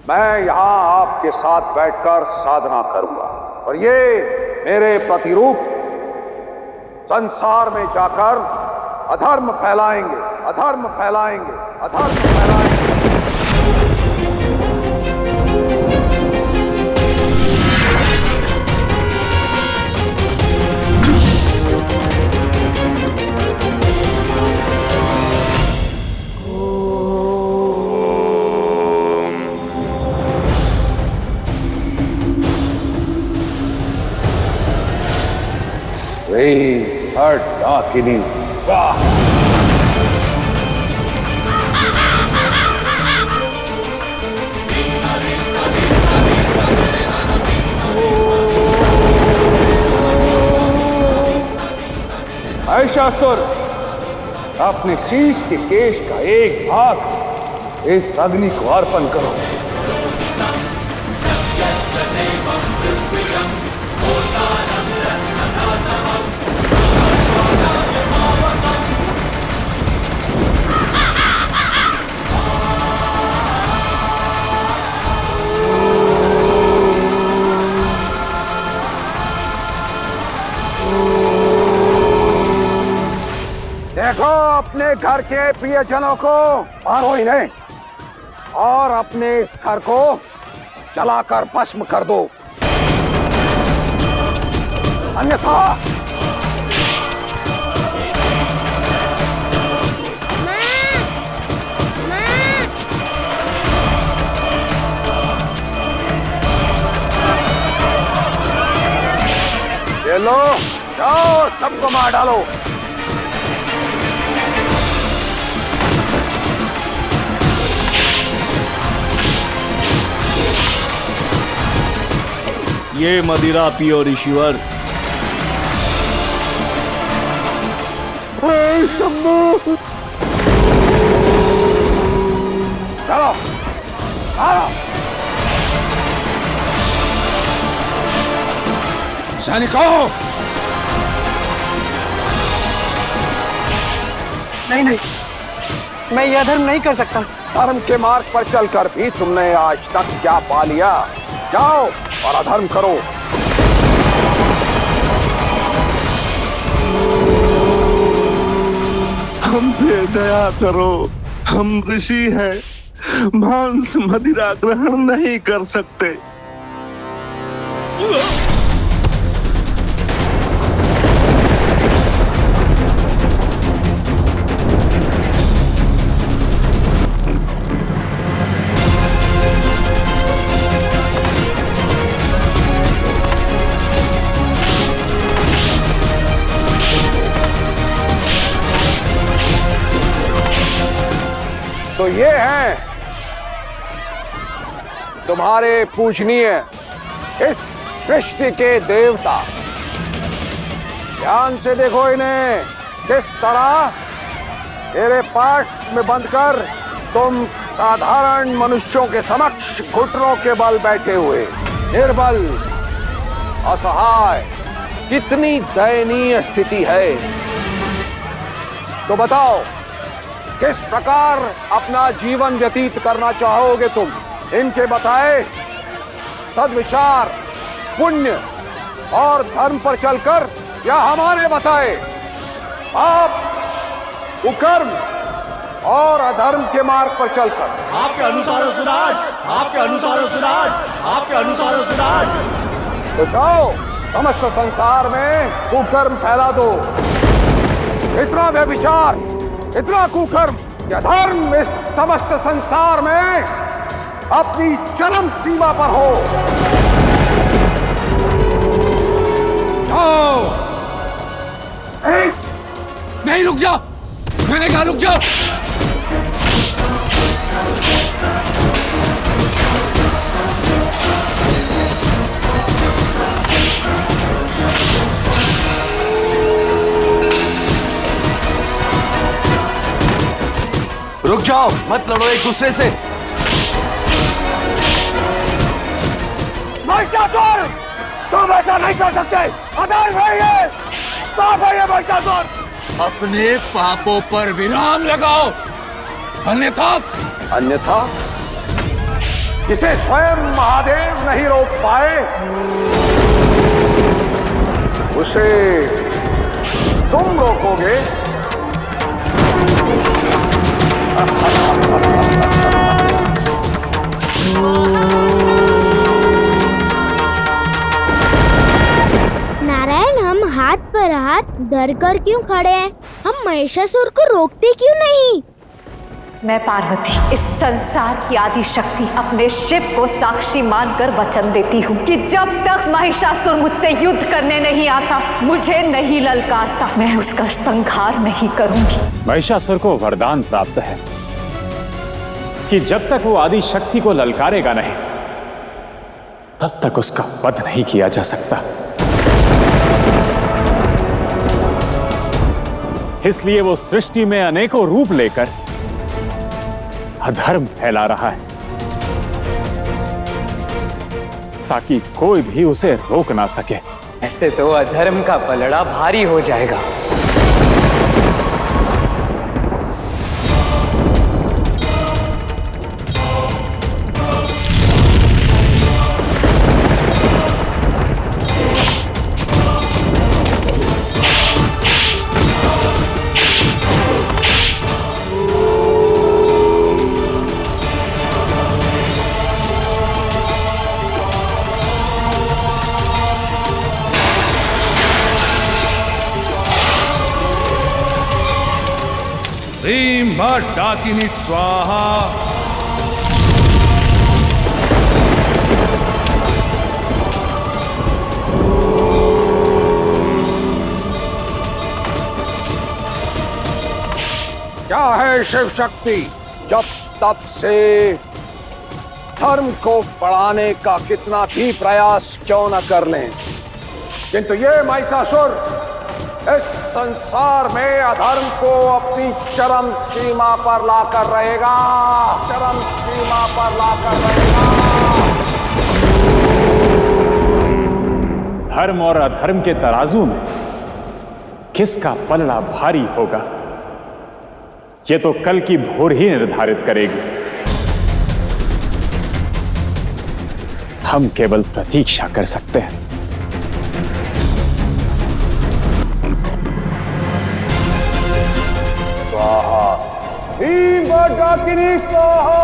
मैं यहाँ आपके साथ बैठकर साधना करूंगा और ये मेरे प्रतिरूप संसार में जाकर अधर्म फैलाएंगे, अधर्म फैलाएंगे, अधर्म फैलाएंगे। हट डाकिनी महिषासुर, अपने शीश के केश का एक भाग इस अग्नि को अर्पण करो। देखो अपने घर के प्रियजनों को मारो इन्हें और अपने इस घर को जलाकर भस्म कर दो, अन्यथा ये लो, जाओ सबको मार डालो। ये मदिरा पियो ऋषिवर। शंभू, चलो आओ। सैनिकों, नहीं नहीं, मैं यह धर्म नहीं कर सकता। धर्म के मार्ग पर चलकर भी तुमने आज तक क्या पा लिया? जाओ और अधर्म करो। हम पे दया करो, हम ऋषि हैं, मांस मदिरा ग्रहण नहीं कर सकते। तो ये हैं तुम्हारे पूजनीय इस सृष्टि के देवता। ध्यान से देखो इन्हें, किस तरह मेरे पास में बंधकर तुम साधारण मनुष्यों के समक्ष घुटनों के बल बैठे हुए, निर्बल, असहाय, कितनी दयनीय स्थिति है। तो बताओ किस प्रकार अपना जीवन व्यतीत करना चाहोगे तुम? इनके बताए सद्विचार, पुण्य और धर्म पर चलकर या हमारे बताए आप कुकर्म और अधर्म के मार्ग पर चलकर? आपके अनुसार सुराज, आपके अनुसार सुराज, आपके अनुसार सुराज। तो जाओ समस्त संसार में कुकर्म फैला दो। इतना व्यभिचार, इतना कुकर्म, अधर्म इस समस्त संसार में अपनी चरम सीमा पर हो। जाओ। नहीं, रुक जाओ, मैंने कहा रुक जाओ। रुक जाओ, मत लड़ो एक दूसरे से। महिषासुर, तुम ऐसा नहीं कर सकते। अधर्म है ये, पाप है ये महिषासुर। अपने पापों पर विराम लगाओ, अन्यथा अन्यथा जिसे स्वयं महादेव नहीं रोक पाए, उसे तुम रोकोगे? नारायण, हम हाथ पर हाथ धर कर क्यों खड़े हैं? हम महिषासुर को रोकते क्यों नहीं? मैं पार्वती, इस संसार की आदि शक्ति, अपने शिव को साक्षी मानकर वचन देती हूँ कि जब तक महिषासुर मुझसे युद्ध करने नहीं आता, मुझे नहीं ललकारता, मैं उसका संहार नहीं करूंगी। महिषासुर को वरदान प्राप्त है कि जब तक वो आदि शक्ति को ललकारेगा नहीं, तब तक उसका वध नहीं किया जा सकता। इसलिए वो सृष्टि में अनेकों रूप लेकर अधर्म फैला रहा है, ताकि कोई भी उसे रोक ना सके। ऐसे तो अधर्म का पलड़ा भारी हो जाएगा। डाकिनी स्वाहा। क्या है शिव शक्ति? जब तब से धर्म को बढ़ाने का कितना भी प्रयास क्यों न कर लें, किंतु ये महिषासुर इस संसार में अधर्म को अपनी चरम सीमा पर लाकर रहेगा, चरम सीमा पर लाकर रहेगा। धर्म और अधर्म के तराजू में किसका पलड़ा भारी होगा, ये तो कल की भोर ही निर्धारित करेगी। हम केवल प्रतीक्षा कर सकते हैं। डाकिनी स्वाहा।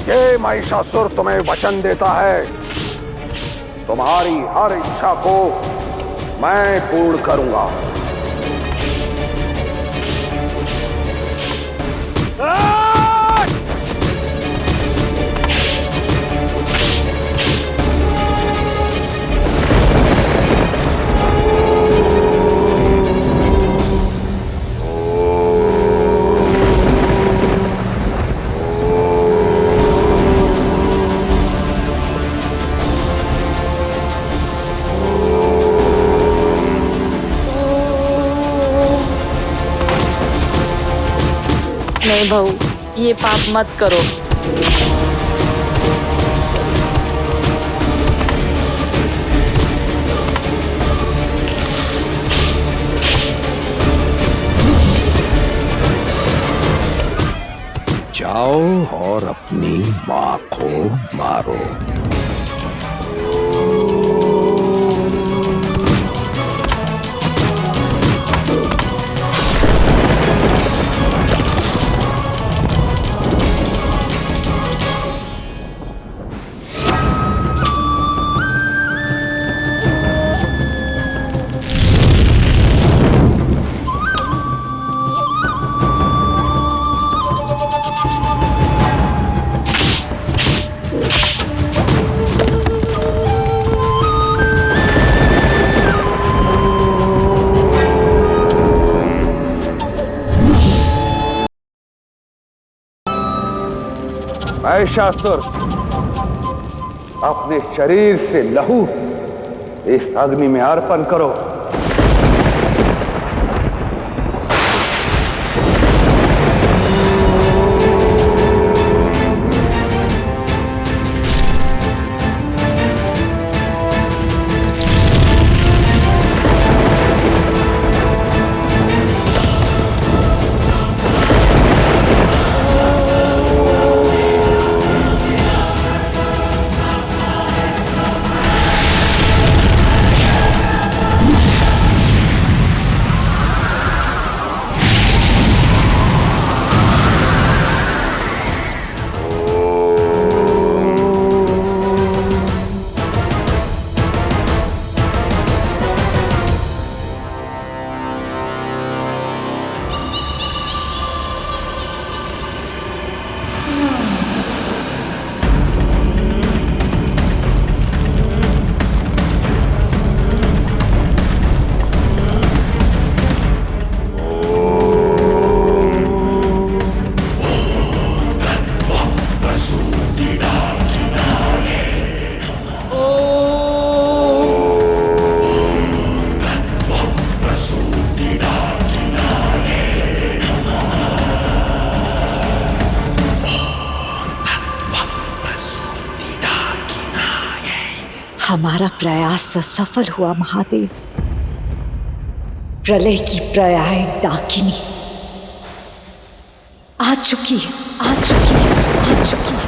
ये महिषासुर तुम्हें वचन देता है, तुम्हारी हर इच्छा को मैं पूर्ण करूंगा। नहीं बहू, ये पाप मत करो। जाओ और अपनी मां को मारो। महिषासुर, अपने शरीर से लहू इस अग्नि में अर्पण करो। हमारा प्रयास सफल हुआ महादेव। प्रलय की पर्याय डाकिनी आ चुकी है, आ चुकी है, आ चुकी है।